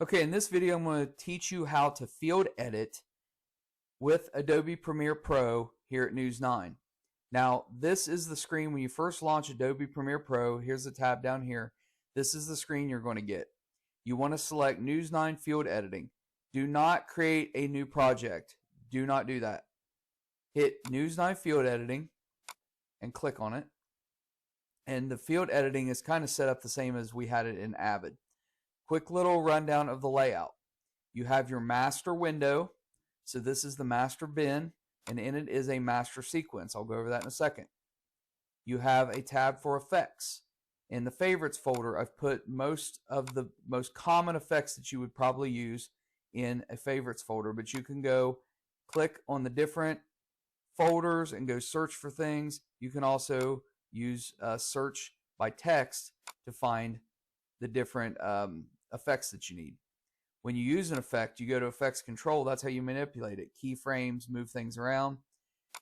Okay, in this video I'm going to teach you how to field edit with Adobe Premiere Pro here at News9. Now, this is the screen when you first launch Adobe Premiere Pro. Here's the tab down here. This is the screen you're going to get. You want to select News9 Field Editing. Do not create a new project. Do not do that. Hit News9 Field Editing and click on it. And the field editing is kind of set up the same as we had it in Avid. Quick little rundown of the layout. You have your master window. So this is the master bin, and in it is a master sequence. I'll go over that in a second. You have a tab for effects. In the favorites folder, I've put most of the most common effects that you would probably use in a favorites folder, but you can go click on the different folders and go search for things. You can also use search by text to find the different effects that you need. When you use an effect, you go to effects control. That's how you manipulate it. Keyframes, move things around.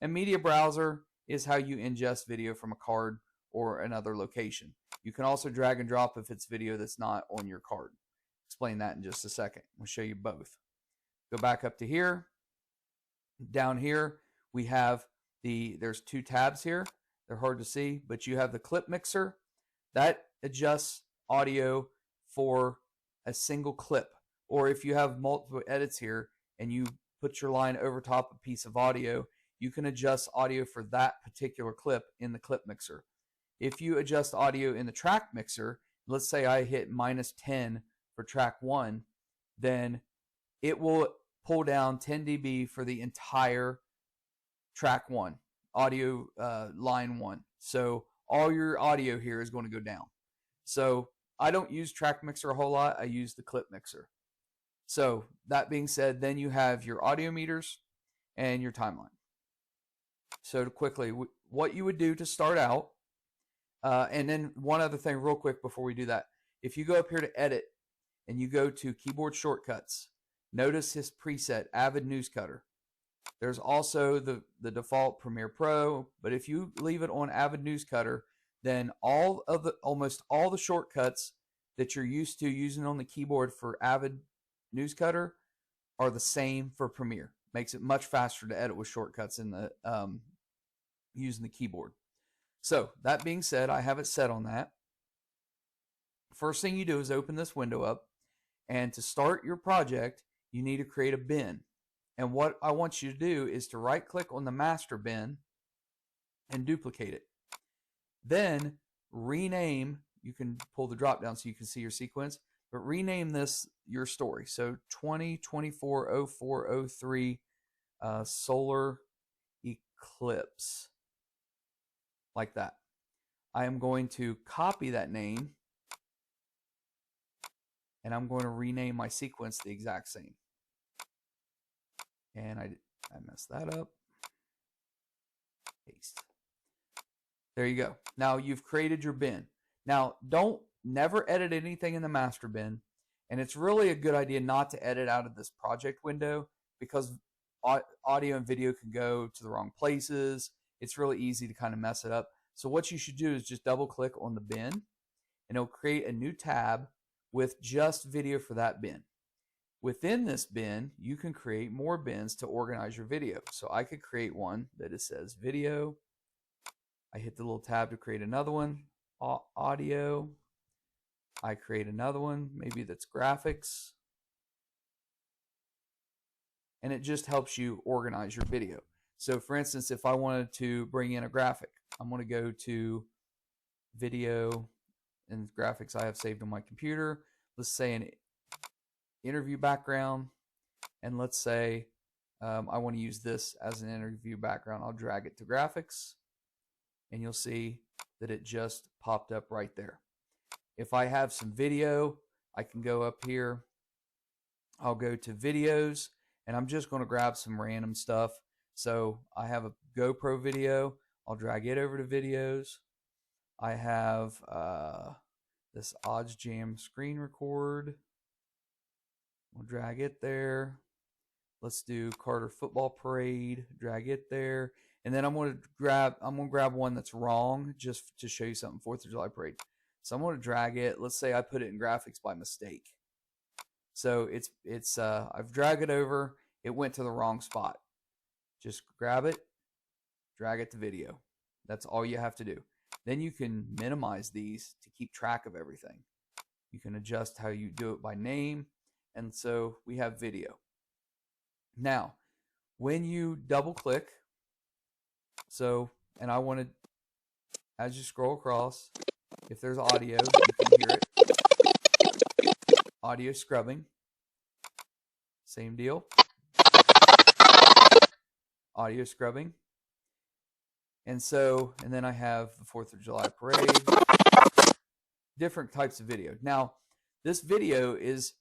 And media browser is how you ingest video from a card or another location. You can also drag and drop if it's video that's not on your card. Explain that in just a second. I'll show you both. Go back up to here. Down here, we have there's two tabs here. They're hard to see, but you have the clip mixer. That adjusts audio for a single clip. Or if you have multiple edits here and you put your line over top a piece of audio, you can adjust audio for that particular clip in the clip mixer. If you adjust audio in the track mixer, let's say I hit -10 for track 1, then it will pull down 10 dB for the entire track 1, audio line 1. So all your audio here is going to go down. So I don't use track mixer a whole lot. I use the clip mixer. So that being said, then you have your audio meters and your timeline. So to quickly, what you would do to start out, and then one other thing real quick before we do that. If you go up here to edit and you go to keyboard shortcuts, notice his preset, Avid News Cutter. There's also the default Premiere Pro, but if you leave it on Avid News Cutter, then almost all the shortcuts that you're used to using on the keyboard for Avid News Cutter are the same for Premiere. Makes it much faster to edit with shortcuts in the using the keyboard. So that being said, I have it set on that. First thing you do is open this window up, and to start your project, you need to create a bin. And what I want you to do is to right click on the master bin and duplicate it. Then rename, you can pull the drop down so you can see your sequence, but rename this your story. So 2024-04-03 solar eclipse, like that. I am going to copy that name, and I'm going to rename my sequence the exact same. And I messed that up. Paste. There you go. Now you've created your bin. Now never edit anything in the master bin, and it's really a good idea not to edit out of this project window because audio and video can go to the wrong places. It's really easy to kind of mess it up. So what you should do is just double click on the bin, and it'll create a new tab with just video for that bin. Within this bin, you can create more bins to organize your video. So I could create one that it says video. I hit the little tab to create another one, audio. I create another one, maybe that's graphics. And it just helps you organize your video. So for instance, if I wanted to bring in a graphic, I'm going to go to video and graphics I have saved on my computer. Let's say an interview background, and let's say I want to use this as an interview background. I'll drag it to graphics, and you'll see that it just popped up right there. If I have some video, I can go up here. I'll go to videos, and I'm just going to grab some random stuff. So I have a GoPro video. I'll drag it over to videos. I have this Odds Jam screen record. We'll drag it there. Let's do Carter Football Parade. Drag it there. And then I'm going to grab one that's wrong just to show you something. 4th of July Parade. So I'm going to drag it. Let's say I put it in graphics by mistake. So I've dragged it over. It went to the wrong spot. Just grab it, drag it to video. That's all you have to do. Then you can minimize these to keep track of everything. You can adjust how you do it by name. And so we have video. Now, when you double click, and I wanted, as you scroll across, if there's audio, you can hear it. Audio scrubbing. Same deal. Audio scrubbing. And then I have the 4th of July parade. Different types of video. Now, this video is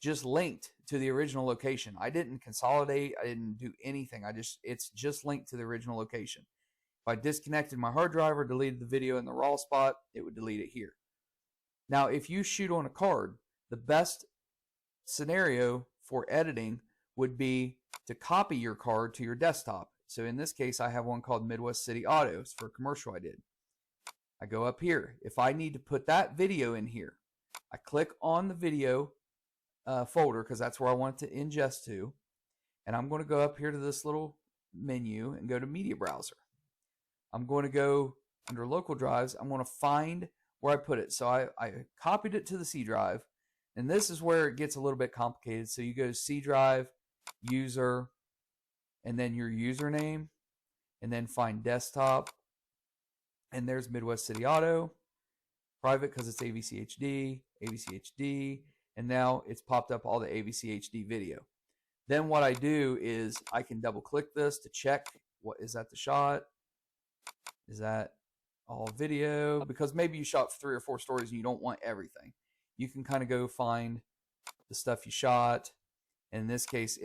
just linked to the original location. I didn't consolidate. I didn't do anything. It's just linked to the original location. If I disconnected my hard drive or deleted the video in the raw spot, it would delete it here. Now, if you shoot on a card, the best scenario for editing would be to copy your card to your desktop. So in this case, I have one called Midwest City Autos for a commercial I did. I go up here. If I need to put that video in here, I click on the video folder because that's where I want it to ingest to. And I'm going to go up here to this little menu and go to Media Browser. I'm going to go under Local Drives. I'm going to find where I put it. So I copied it to the C drive. And this is where it gets a little bit complicated. So you go to C drive, user, and then your username, and then find desktop. And there's Midwest City Auto, private because it's AVC HD, and now it's popped up all the AVC HD video. Then what I do is I can double click this to check is that the shot? Is that all video? Because maybe you shot 3 or 4 stories and you don't want everything. You can kind of go find the stuff you shot. In this case,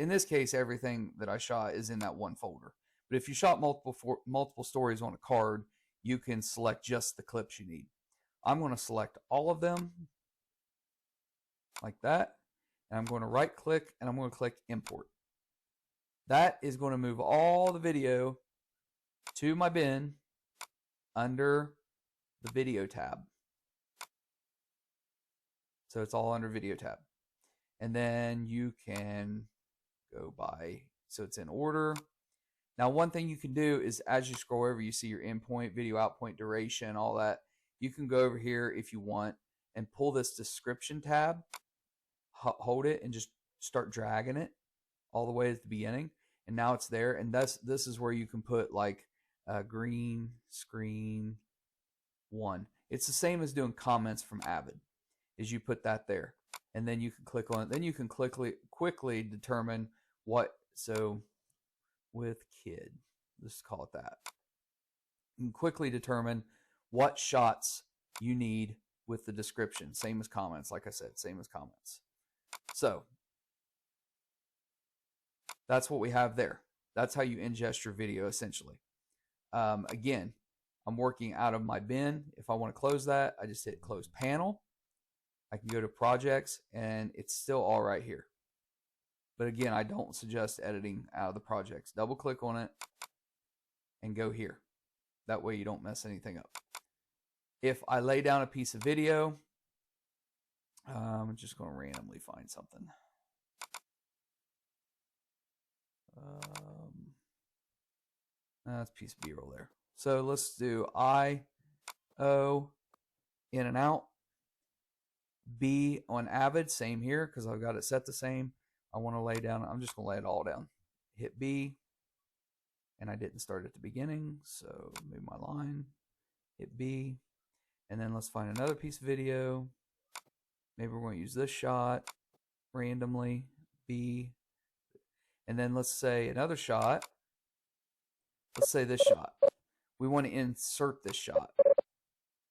everything that I shot is in that one folder. But if you shot multiple stories on a card, you can select just the clips you need. I'm going to select all of them like that. And I'm going to right click and I'm going to click import. That is going to move all the video to my bin under the video tab. So it's all under video tab. And then you can go by, so it's in order. Now, one thing you can do is as you scroll over, you see your in point, video out point, duration, all that. You can go over here if you want and pull this description tab, hold it and just start dragging it all the way at the beginning. And now it's there. And this is where you can put like green screen 1. It's the same as doing comments from Avid, is you put that there. And then you can click on it. Then you can quickly determine what, so with kid, let's call it that. You can quickly determine what shots you need with the description. Same as comments, like I said, same as comments. So that's what we have there. That's how you ingest your video essentially. Again, I'm working out of my bin. If I want to close that, I just hit close panel. I can go to projects and it's still all right here. But again, I don't suggest editing out of the projects. Double click on it and go here. That way you don't mess anything up. If I lay down a piece of video, I'm just going to randomly find something. That's a piece of B-roll there. So let's do I-O, in and out. B on Avid, same here because I've got it set the same. I want to lay down, I'm just going to lay it all down. Hit B, and I didn't start at the beginning, so move my line. Hit B, and then let's find another piece of video. Maybe we're going to use this shot randomly. B, and then let's say another shot. Let's say this shot. We want to insert this shot.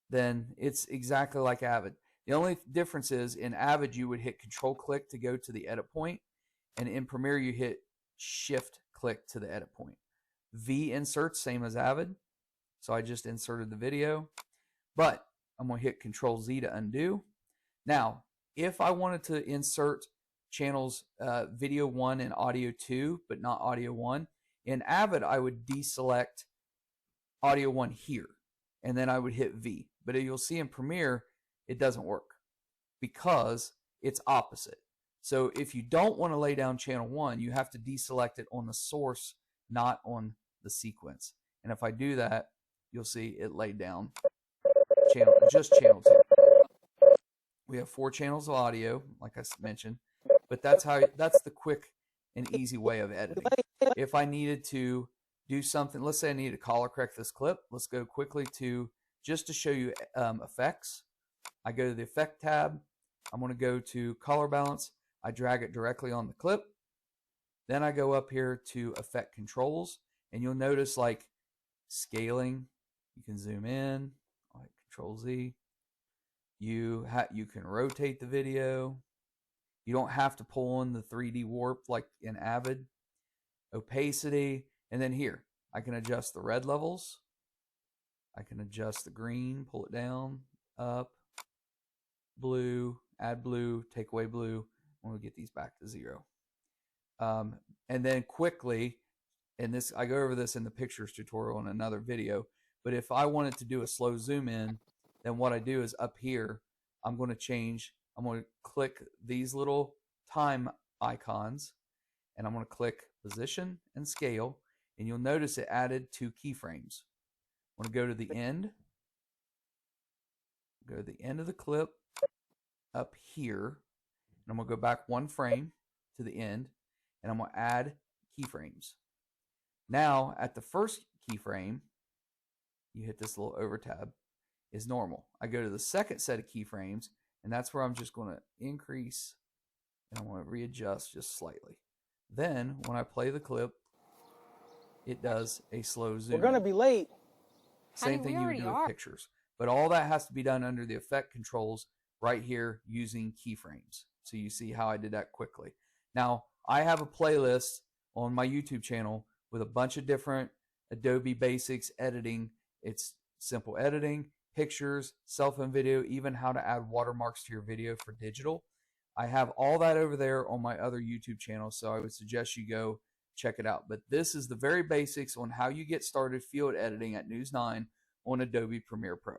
Then it's exactly like Avid. The only difference is in Avid, you would hit Control-click to go to the edit point, and in Premiere, you hit Shift-click to the edit point. V inserts, same as Avid, so I just inserted the video, but I'm going to hit Control-Z to undo. Now, if I wanted to insert channels Video 1 and Audio 2, but not Audio 1, in Avid, I would deselect Audio 1 here, and then I would hit V. But you'll see in Premiere, it doesn't work because it's opposite. So if you don't want to lay down channel 1, you have to deselect it on the source, not on the sequence. And if I do that, you'll see it laid down just channel 2. We have 4 channels of audio, like I mentioned, but that's the quick and easy way of editing. If I needed to do something, let's say I need to color correct this clip, let's go quickly to, just to show you effects. I go to the effect tab. I'm going to go to color balance. I drag it directly on the clip. Then I go up here to effect controls, and you'll notice like scaling. You can zoom in. I'll hit Control Z. You can rotate the video. You don't have to pull on the 3D warp like in Avid. Opacity, and then here I can adjust the red levels. I can adjust the green, pull it down, up, blue, add blue, take away blue. I'm going to get these back to 0. And then quickly, and this I go over this in the pictures tutorial in another video, but if I wanted to do a slow zoom in, then what I do is up here, I'm going to click these little time icons, and I'm going to click position and scale, and you'll notice it added 2 keyframes. I'm going to go to the end, go to the end of the clip up here, and I'm going to go back 1 frame to the end, and I'm going to add keyframes. Now at the first keyframe, you hit this little over tab, is normal. I go to the second set of keyframes, and that's where I'm just going to increase, and I'm going to readjust just slightly. Then when I play the clip, it does a slow zoom. We're going to be late. Same thing you would do with pictures. But all that has to be done under the effect controls right here using keyframes. So you see how I did that quickly. Now, I have a playlist on my YouTube channel with a bunch of different Adobe Basics editing. It's simple editing, pictures, cell phone video, even how to add watermarks to your video for digital. I have all that over there on my other YouTube channel, so I would suggest you go check it out. But this is the very basics on how you get started field editing at News9 on Adobe Premiere Pro.